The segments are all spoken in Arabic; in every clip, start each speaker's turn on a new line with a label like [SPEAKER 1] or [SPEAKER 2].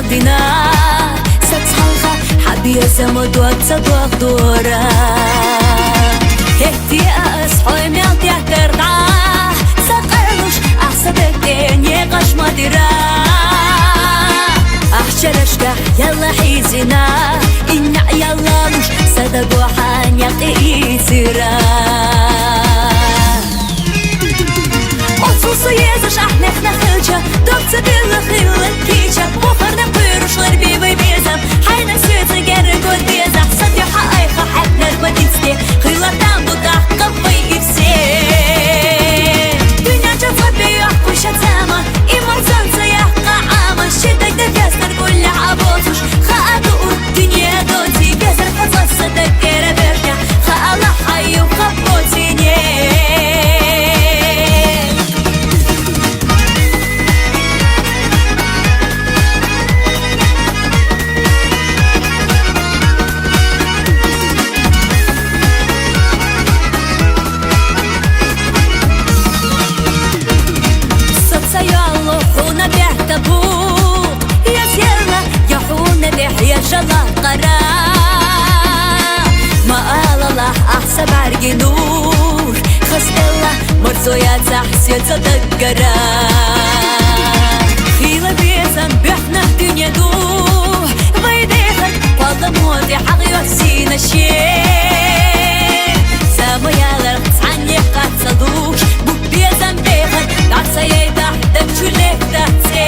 [SPEAKER 1] دينا ستحلخ حبي زمد وتصدق دورا هتي أصحي ميلتي اعترضع سقرلوش أحسبك دنيا قش مديرا أحشرشك يلا حيزنا إن يلا لوش صدق وحان يقي سيرا Отсутствие يزش احنا خلجة دوبت دل خيل كيشة بوخرنا بيروش غربي بيزم حينا سويت جرب وديزة صدي حقيقة حقنا الودينستي خيلة تامبو تحقق بيكسي دنيا جفت بيوحكو شتامة إيمان زنزة يحقا عامة شدك دفاستر كل عبوتوش خاقو الدنيا دوتي بيزر فضل صدق كربرجة خاقلا حيو خبوتيني جلا قرا ما قال الله أحسب عرقي نور خس الله مرزويا تحسيت تذكرا خيلة بيزم بيحنا الدنيا دوه بيديخك والله موتي حقي وحسين الشيء سامو يالر عني قد صدوش بوك بيزم بيخك دعسا يتحدك شو ليك تحتي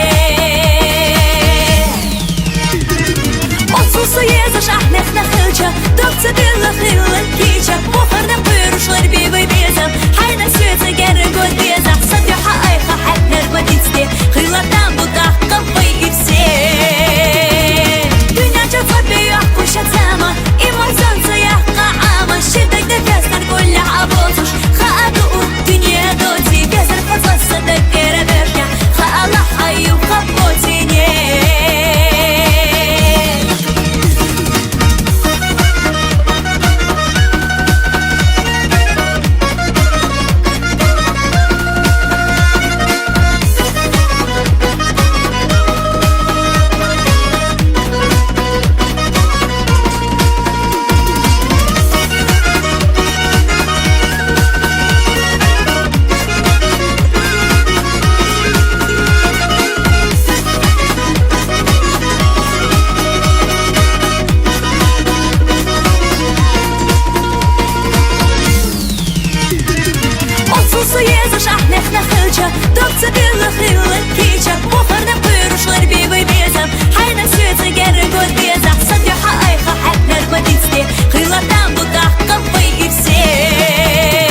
[SPEAKER 1] Союза шахнах на хылча Доктор дыла хыла кича Бухарна пыруш ларби бейбезам Хайна света геры год беза Садя хаайха хакнар водицте Хыла там будах капай и все Дюня чафа бейах кушат сама И мой солнце яхка ама Щитак да фестар гуля абозуш Хааду у дюня доти Безар фазласа да кера верня Хаала хаю хапотине Союза шахнах на хылча Доктор дыла хыла кича Бухарна пыруш ларби бейбезам Хайна света геры год беза Садя хаайха хакнар водицте Хыла там будах капай и все